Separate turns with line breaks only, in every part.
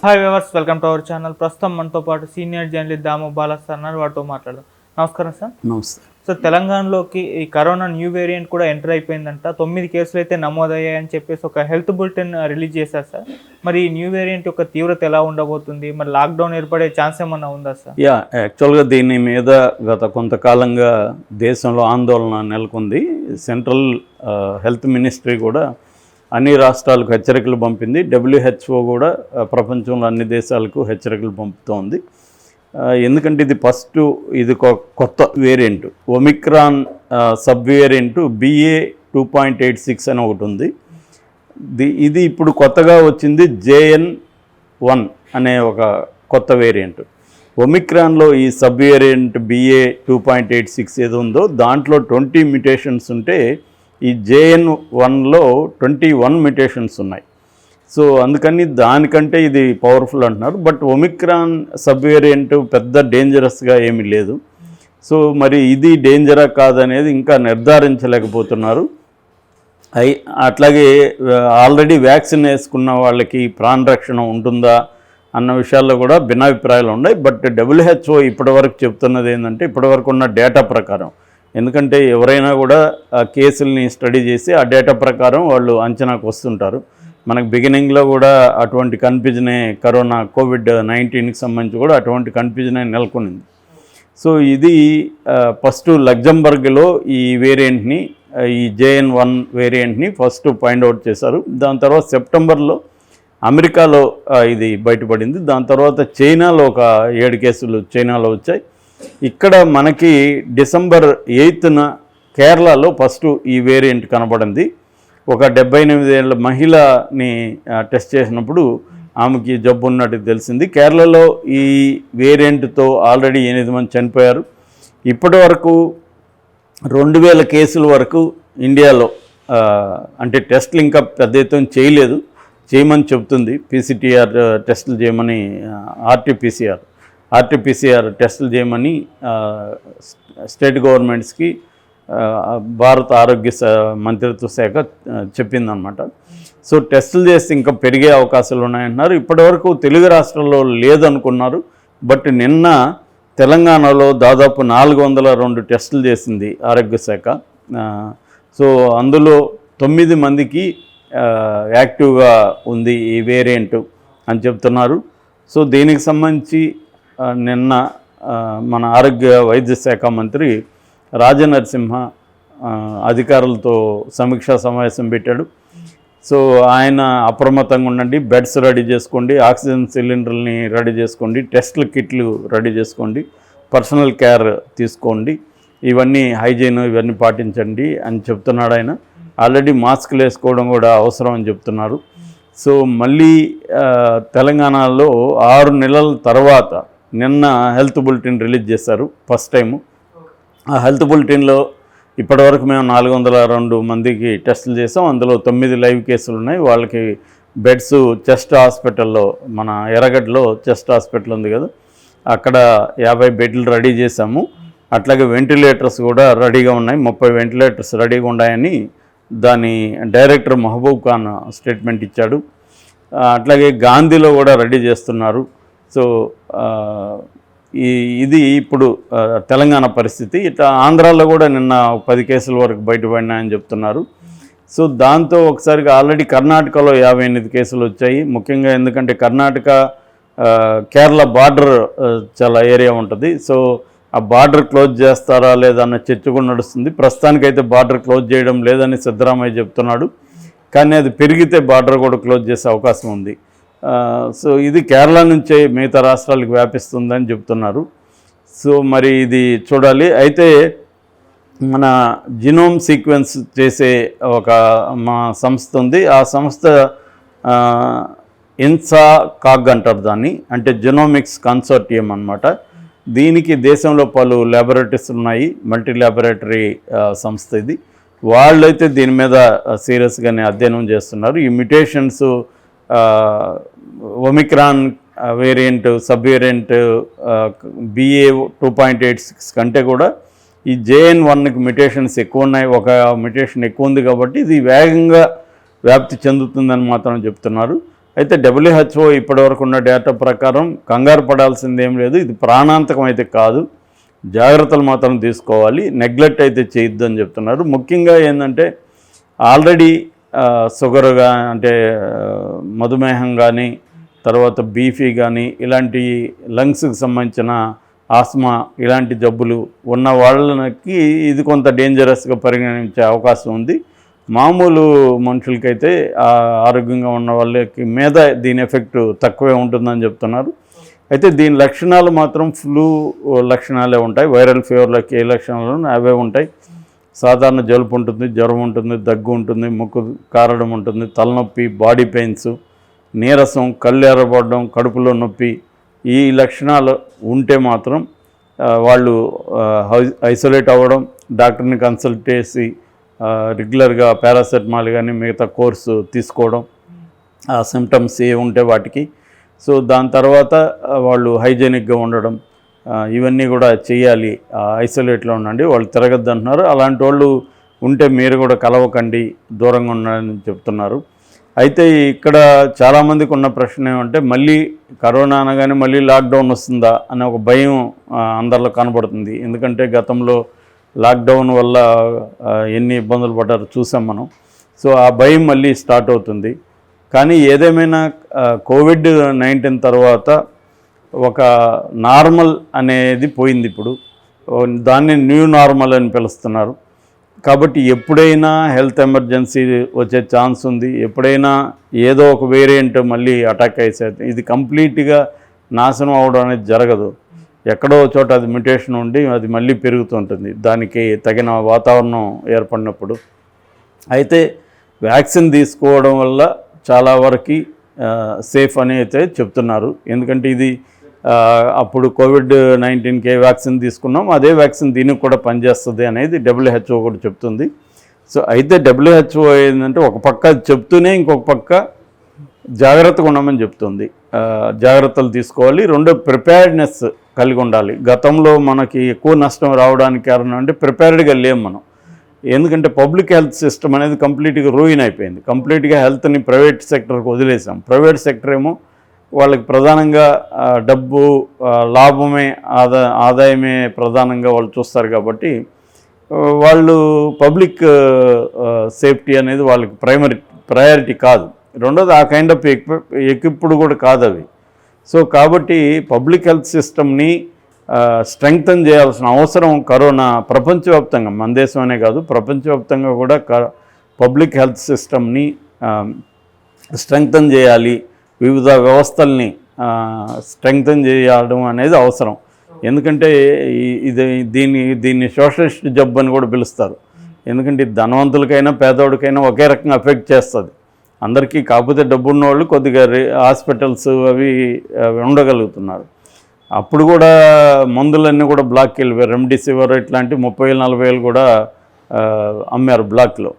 Hi viewers, welcome to our channel. ప్రస్తుతం మనతో పాటు సీనియర్ జర్నలిస్ట్ దాము బాలా సార్ ఉన్నారు. వాటితో మాట్లాడదాం. నమస్కారం సార్.
నమస్తే
సార్, తెలంగాణలోకి ఈ కరోనా న్యూ వేరియంట్ కూడా ఎంటర్ అయిపోయిందంట. 9 కేసులు అయితే నమోదయ్యాయని చెప్పేసి ఒక హెల్త్ బులెటిన్ రిలీజ్ చేశారు సార్. మరి ఈ న్యూ వేరియంట్ యొక్క తీవ్రత ఎలా ఉండబోతుంది? మరి లాక్డౌన్ ఏర్పడే ఛాన్స్ ఏమన్నా ఉందా సార్?
యాక్చువల్గా దీని మీద గత కొంతకాలంగా దేశంలో ఆందోళన నెలకొంది. సెంట్రల్ హెల్త్ మినిస్ట్రీ కూడా అన్ని రాష్ట్రాలకు హెచ్చరికలు పంపింది. WHO కూడా ప్రపంచంలో అన్ని దేశాలకు హెచ్చరికలు పంపుతోంది. ఎందుకంటే ఇది కొత్త variant, Omicron sub variant BA.2.86 అని ఒకటి ఉంది. ఇది ఇప్పుడు కొత్తగా వచ్చింది JN.1 అనే ఒక కొత్త వేరియంట్. ఒమిక్రాన్లో ఈ సబ్ వేరియంట్ BA.2.86 ఏది ఉందో దాంట్లో 20 మ్యుటేషన్స్ ఉంటే ఈ JN.1లో 21 మ్యుటేషన్స్ ఉన్నాయి. సో అందుకని దానికంటే ఇది పవర్ఫుల్ అంటున్నారు. బట్ ఒమిక్రాన్ సబ్ వేరియంట్ పెద్ద డేంజరస్గా ఏమీ లేదు. సో మరి ఇది డేంజరా కాదనేది ఇంకా నిర్ధారించలేకపోతున్నారు. అట్లాగే ఆల్రెడీ వ్యాక్సిన్ వేసుకున్న వాళ్ళకి ప్రాణరక్షణ ఉంటుందా అన్న విషయాల్లో కూడా భిన్నాభిప్రాయాలు ఉన్నాయి. బట్ WHO ఇప్పటివరకు చెప్తున్నది ఏంటంటే, ఇప్పటివరకు ఉన్న డేటా ప్రకారం, ఎందుకంటే ఎవరైనా కూడా ఆ కేసుల్ని స్టడీ చేసి ఆ డేటా ప్రకారం వాళ్ళు అంచనాకు వస్తుంటారు. మనకు బిగినింగ్లో కూడా అటువంటి కన్ఫ్యూజనే, COVID-19కి సంబంధించి కూడా అటువంటి కన్ఫ్యూజనే నెలకొనింది. సో ఇది ఫస్ట్ లగ్జంబర్గ్లో ఈ వేరియంట్ని, ఈ JN.1 వేరియంట్ని ఫస్ట్ ఫైండ్ అవుట్ చేశారు. దాని తర్వాత సెప్టెంబర్లో అమెరికాలో ఇది బయటపడింది. దాని తర్వాత చైనాలో ఒక 7 కేసులు చైనాలో వచ్చాయి. ఇక్కడ మనకి డిసెంబర్ 8న కేరళలో ఫస్ట్ ఈ వేరియంట్ కనబడింది. ఒక 78 ఏళ్ళ మహిళని టెస్ట్ చేసినప్పుడు ఆమెకి జబ్బు ఉన్నట్టు తెలిసింది. కేరళలో ఈ వేరియంట్తో ఆల్రెడీ 8 మంది చనిపోయారు. ఇప్పటి వరకు 2000 కేసుల వరకు ఇండియాలో, అంటే టెస్టులు ఇంకా పెద్ద ఎత్తున చేయమని చెప్తుంది. PCR టెస్టులు చేయమని, RT-PCR టెస్టులు చేయమని స్టేట్ గవర్నమెంట్స్కి భారత ఆరోగ్య మంత్రిత్వ శాఖ చెప్పిందనమాట. సో టెస్టులు చేస్తే ఇంకా పెరిగే అవకాశాలు ఉన్నాయంటున్నారు. ఇప్పటివరకు తెలుగు రాష్ట్రాల్లో లేదనుకున్నారు. బట్ నిన్న తెలంగాణలో దాదాపు 402 టెస్టులు చేసింది ఆరోగ్య శాఖ. సో అందులో 9 మందికి యాక్టివ్గా ఉంది ఈ వేరియంట్ అని చెప్తున్నారు. సో దీనికి సంబంధించి నిన్న మన వైద్య శాఖ మంత్రి రాజనరసింహ అధికారులతో సమీక్షా సమావేశం పెట్టాడు. సో ఆయన అప్రమత్తంగా ఉండండి, బెడ్స్ రెడీ చేసుకోండి, ఆక్సిజన్ సిలిండర్ని రెడీ చేసుకోండి, టెస్టుల కిట్లు రెడీ చేసుకోండి, పర్సనల్ కేర్ తీసుకోండి, ఇవన్నీ హైజీన్ ఇవన్నీ పాటించండి అని చెప్తున్నాడు ఆయన. ఆల్రెడీ మాస్కులు వేసుకోవడం కూడా అవసరం అని చెప్తున్నారు. సో మళ్ళీ తెలంగాణలో 6 నెలల తర్వాత నిన్న హెల్త్ బులెటిన్ రిలీజ్ చేశారు ఫస్ట్ టైము. ఆ హెల్త్ బులెటిన్లో ఇప్పటివరకు మేము 402 మందికి టెస్టులు చేసాం. అందులో 9 లైవ్ కేసులు ఉన్నాయి. వాళ్ళకి బెడ్స్ చెస్ట్ హాస్పిటల్లో, మన ఎర్రగడ్డలో చెస్ట్ హాస్పిటల్ ఉంది కదా, అక్కడ 50 బెడ్లు రెడీ చేశాము. అట్లాగే వెంటిలేటర్స్ కూడా రెడీగా ఉన్నాయి. 30 వెంటిలేటర్స్ రెడీగా ఉన్నాయని దాని డైరెక్టర్ మహబూబ్ ఖాన్ స్టేట్మెంట్ ఇచ్చాడు. అట్లాగే గాంధీలో కూడా రెడీ చేస్తున్నారు. సో ఇది ఇప్పుడు తెలంగాణ పరిస్థితి. ఇట్లా ఆంధ్రాలో కూడా నిన్న 10 కేసుల వరకు బయటపడినాయని చెప్తున్నారు. సో దాంతో ఒకసారిగా ఆల్రెడీ కర్ణాటకలో 58 కేసులు వచ్చాయి. ముఖ్యంగా ఎందుకంటే కర్ణాటక కేరళ బార్డర్ చాలా ఏరియా ఉంటుంది. సో ఆ బార్డర్ క్లోజ్ చేస్తారా లేదా అన్న చర్చ కూడా నడుస్తుంది. ప్రస్తుతానికైతే బార్డర్ క్లోజ్ చేయడం లేదని సిద్ధరామయ్య చెప్తున్నాడు. కానీ అది పెరిగితే బార్డర్ కూడా క్లోజ్ చేసే అవకాశం ఉంది. సో ఇది కేరళ నుంచే మిగతా రాష్ట్రాలకు వ్యాపిస్తుందని చెప్తున్నారు. సో మరి ఇది చూడాలి. అయితే మన జినోమ్ సీక్వెన్స్ చేసే మా సంస్థ ఉంది. ఆ సంస్థ INSACOG అంటారు దాన్ని, అంటే జినోమిక్స్ కన్సార్టియం అన్నమాట. దీనికి దేశంలో పలు ల్యాబొరేటరీస్ ఉన్నాయి, మల్టీ ల్యాబొరేటరీ సంస్థ ఇది. వాళ్ళైతే దీని మీద సీరియస్గానే అధ్యయనం చేస్తున్నారు. ఈ mutations Omicron variant, sub variant BA.2.86 కంటే కూడా ఈ JN.1కి మ్యుటేషన్స్ ఎక్కువ ఉన్నాయి. ఒక మ్యుటేషన్ ఎక్కువ ఉంది కాబట్టి ఇది వేగంగా వ్యాప్తి చెందుతుందని మాత్రం చెప్తున్నారు. అయితే WHO ఇప్పటివరకు ఉన్న డేటా ప్రకారం కంగారు పడాల్సింది ఏం లేదు, ఇది ప్రాణాంతకం అయితే కాదు, జాగ్రత్తలు మాత్రం తీసుకోవాలి, నెగ్లెక్ట్ అయితే చేయొద్దు అని చెప్తున్నారు. ముఖ్యంగా ఏంటంటే ఆల్రెడీ షుగర్గా అంటే మధుమేహం కానీ, తర్వాత బీపీ కానీ, ఇలాంటి లంగ్స్కి సంబంధించిన ఆస్మా ఇలాంటి జబ్బులు ఉన్న వాళ్ళకి ఇది కొంత డేంజరస్గా పరిగణించే అవకాశం ఉంది. మామూలు మనుషులకైతే ఆరోగ్యంగా ఉన్న వాళ్ళకి మీద దీని ఎఫెక్ట్ తక్కువే ఉంటుందని చెప్తున్నారు. అయితే దీని లక్షణాలు మాత్రం ఫ్లూ లక్షణాలే ఉంటాయి. వైరల్ ఫీవర్లకి ఏ లక్షణాలు అవే ఉంటాయి. సాధారణ జలుబు ఉంటుంది, జ్వరం ఉంటుంది, దగ్గు ఉంటుంది, ముక్కు కారడం ఉంటుంది, తలనొప్పి, బాడీ పెయిన్స్, నీరసం, కళ్ళు ఎర్రబడడం, కడుపులో నొప్పి, ఈ లక్షణాలు ఉంటే మాత్రం వాళ్ళు ఐసోలేట్ అవ్వడం, డాక్టర్ని కన్సల్ట్ చేసి రెగ్యులర్గా పారాసెటమాల్ కానీ మిగతా కోర్సు తీసుకోవడం, ఆ సిమ్టమ్స్ ఏ ఉంటే వాటికి. సో దాని తర్వాత వాళ్ళు హైజెనిక్గా ఉండడం, ఇవన్నీ కూడా చేయాలి. ఐసోలేట్లో ఉండండి, వాళ్ళు తిరగద్దు అంటున్నారు. అలాంటి వాళ్ళు ఉంటే మీరు కూడా కలవకండి, దూరంగా ఉండాలని చెప్తున్నారు. అయితే ఇక్కడ చాలామందికి ఉన్న ప్రశ్న ఏమంటే మళ్ళీ కరోనా అనగానే మళ్ళీ లాక్డౌన్ వస్తుందా అనే ఒక భయం అందరిలో కనబడుతుంది. ఎందుకంటే గతంలో లాక్డౌన్ వల్ల ఎన్ని ఇబ్బందులు పడ్డారో చూసాం మనం. సో ఆ భయం మళ్ళీ స్టార్ట్ అవుతుంది. కానీ ఏదేమైనా COVID-19 తర్వాత ఒక నార్మల్ అనేది పోయింది. ఇప్పుడు దాన్ని న్యూ నార్మల్ అని పిలుస్తున్నారు. కాబట్టి ఎప్పుడైనా హెల్త్ ఎమర్జెన్సీ వచ్చే ఛాన్స్ ఉంది, ఎప్పుడైనా ఏదో ఒక వేరియంట్ మళ్ళీ అటాక్ అయ్యేది. ఇది కంప్లీట్గా నాశనం అవడం అనేది జరగదు. ఎక్కడో చోట అది మ్యుటేషన్ ఉండి అది మళ్ళీ పెరుగుతుంటుంది దానికి తగిన వాతావరణం ఏర్పడినప్పుడు. అయితే వ్యాక్సిన్ తీసుకోవడం వల్ల చాలా వరకు సేఫ్ అని అయితే చెప్తున్నారు. ఎందుకంటే ఇది అప్పుడు COVID-19కి ఏ వ్యాక్సిన్ తీసుకున్నాం అదే వ్యాక్సిన్ దీనికి కూడా పనిచేస్తుంది అనేది WHO కూడా చెప్తుంది. సో అయితే WHO ఏంటంటే ఒక పక్క చెప్తూనే ఇంకొక పక్క జాగ్రత్తగా ఉండమని చెప్తుంది. జాగ్రత్తలు తీసుకోవాలి. రెండో ప్రిపేర్డ్నెస్ కలిగి ఉండాలి. గతంలో మనకి ఎక్కువ నష్టం రావడానికి కారణం అంటే ప్రిపేర్డ్గా లేము మనం. ఎందుకంటే పబ్లిక్ హెల్త్ సిస్టమ్ అనేది కంప్లీట్గా రూయిన్ అయిపోయింది. కంప్లీట్గా హెల్త్ని ప్రైవేట్ సెక్టర్కి వదిలేసాం. ప్రైవేట్ సెక్టర్ ఏమో వాళ్ళకి ప్రధానంగా డబ్బు, లాభమే, ఆదాయమే ప్రధానంగా వాళ్ళు చూస్తారు. కాబట్టి వాళ్ళు పబ్లిక్ సేఫ్టీ అనేది వాళ్ళకి ప్రయారిటీ కాదు. రెండోది ఆ కైండ్ ఆఫ్ ఎక్విప్డ్ కూడా కాదు అవి. సో కాబట్టి పబ్లిక్ హెల్త్ సిస్టమ్ని స్ట్రెంగ్తన్ చేయాల్సిన అవసరం కరోనా ప్రపంచవ్యాప్తంగా, మన దేశమనే కాదు ప్రపంచవ్యాప్తంగా కూడా పబ్లిక్ హెల్త్ సిస్టమ్ని స్ట్రెంగ్తన్ చేయాలి, వివిధ వ్యవస్థల్ని స్ట్రెంగ్తన్ చేయడం అనేది అవసరం. ఎందుకంటే దీన్ని సోషలిస్ట్ జబ్బు అని కూడా పిలుస్తారు. ఎందుకంటే ధనవంతులకైనా పేదవాడికైనా ఒకే రకంగా ఎఫెక్ట్ చేస్తుంది అందరికీ. కాకపోతే డబ్బున్న వాళ్ళు కొద్దిగా హాస్పిటల్స్ అవి ఉండగలుగుతున్నారు. అప్పుడు కూడా మందులన్నీ కూడా బ్లాక్కి వెళ్ళిపోయారు. రెమ్డెసివిర్ ఇట్లాంటి 30,000-40,000 కూడా అమ్మారు బ్లాక్లో.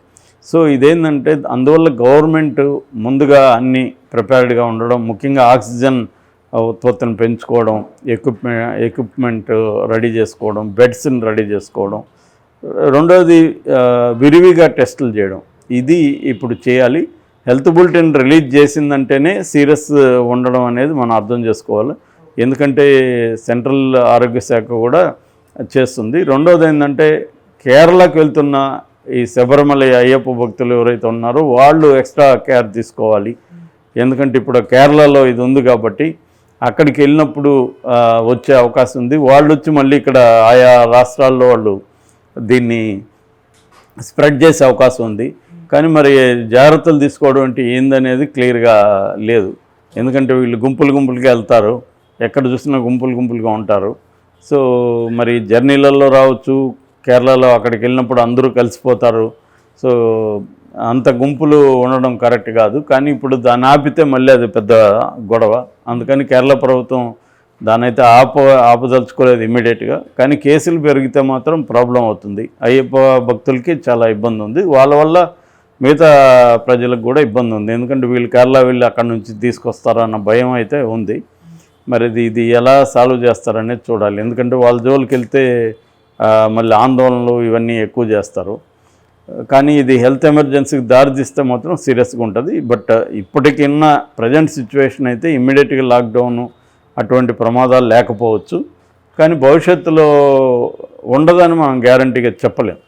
సో ఇదేంటంటే అందువల్ల గవర్నమెంట్ ముందుగా అన్ని ప్రిపేర్డ్గా ఉండడం, ముఖ్యంగా ఆక్సిజన్ ఉత్పత్తిని పెంచుకోవడం, ఎక్విప్మెంట్ రెడీ చేసుకోవడం, బెడ్స్ని రెడీ చేసుకోవడం, రెండోది విరివిగా టెస్టులు చేయడం, ఇది ఇప్పుడు చేయాలి. హెల్త్ బులెటిన్ రిలీజ్ చేసిందంటేనే సీరియస్ ఉండడం అనేది మనం అర్థం చేసుకోవాలి. ఎందుకంటే సెంట్రల్ ఆరోగ్య శాఖ కూడా చేస్తుంది. రెండోది ఏంటంటే కేరళకు వెళ్తున్న ఈ శబరిమల అయ్యప్ప భక్తులు ఎవరైతే ఉన్నారో వాళ్ళు ఎక్స్ట్రా కేర్ తీసుకోవాలి. ఎందుకంటే ఇప్పుడు కేరళలో ఇది ఉంది కాబట్టి అక్కడికి వెళ్ళినప్పుడు వచ్చే అవకాశం ఉంది. వాళ్ళు వచ్చి మళ్ళీ ఇక్కడ ఆయా రాష్ట్రాల్లో వాళ్ళు దీన్ని స్ప్రెడ్ చేసే అవకాశం ఉంది. కానీ మరి జాగ్రత్తలు తీసుకోవడం అంటే ఏందనేది క్లియర్గా లేదు. ఎందుకంటే వీళ్ళు గుంపులుగా వెళ్తారు, ఎక్కడ చూసినా గుంపులుగా ఉంటారు. సో మరి జర్నీలలో రావచ్చు, కేరళలో అక్కడికి వెళ్ళినప్పుడు అందరూ కలిసిపోతారు. సో అంత గుంపులు ఉండడం కరెక్ట్ కాదు. కానీ ఇప్పుడు దాన్ని ఆపితే మళ్ళీ అది పెద్ద గొడవ. అందుకని కేరళ ప్రభుత్వం దాన్ని అయితే ఆపదలుచుకోలేదు ఇమ్మీడియట్గా. కానీ కేసులు పెరిగితే మాత్రం ప్రాబ్లం అవుతుంది. అయ్యప్ప భక్తులకి చాలా ఇబ్బంది ఉంది, వాళ్ళ వల్ల మిగతా ప్రజలకు కూడా ఇబ్బంది ఉంది. ఎందుకంటే వీళ్ళు కేరళ వెళ్ళి అక్కడ నుంచి తీసుకొస్తారన్న భయం అయితే ఉంది. మరి ఇది ఎలా సాల్వ్ చేస్తారనేది చూడాలి. ఎందుకంటే వాళ్ళ జోలికి వెళ్తే మళ్ళీ ఆందోళనలు ఇవన్నీ ఎక్కువ చేస్తారు. కానీ ఇది హెల్త్ ఎమర్జెన్సీకి దారితీస్తే మాత్రం సీరియస్గా ఉంటుంది. బట్ ఇప్పటికిన్న ప్రజెంట్ సిచ్యువేషన్ అయితే ఇమ్మీడియట్గా లాక్డౌన్ అటువంటి ప్రమాదాలు లేకపోవచ్చు, కానీ భవిష్యత్తులో ఉండదని మనం గ్యారంటీగా చెప్పలేం.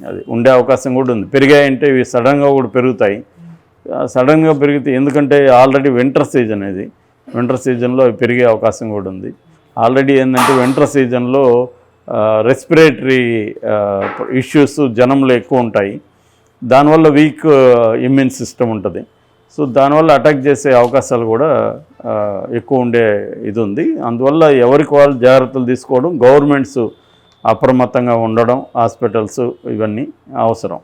అది ఉండే అవకాశం కూడా ఉంది. పెరిగాయంటే ఇవి సడన్గా కూడా పెరుగుతాయి. సడన్గా పెరిగితే, ఎందుకంటే ఆల్రెడీ వింటర్ సీజన్, ఇది వింటర్ సీజన్లో పెరిగే అవకాశం కూడా ఉంది. ఆల్రెడీ ఏంటంటే వింటర్ సీజన్లో రెస్పిరేటరీ ఇష్యూస్ జనంలో ఎక్కువ ఉంటాయి. దానివల్ల వీక్ ఇమ్యూన్ సిస్టమ్ ఉంటుంది. సో దానివల్ల అటాక్ చేసే అవకాశాలు కూడా ఎక్కువ ఉండే ఇది ఉంది. అందువల్ల ఎవరికి వాళ్ళు జాగ్రత్తలు తీసుకోవడం, గవర్నమెంట్స్ అప్రమత్తంగా ఉండడం, హాస్పిటల్స్ ఇవన్నీ అవసరం.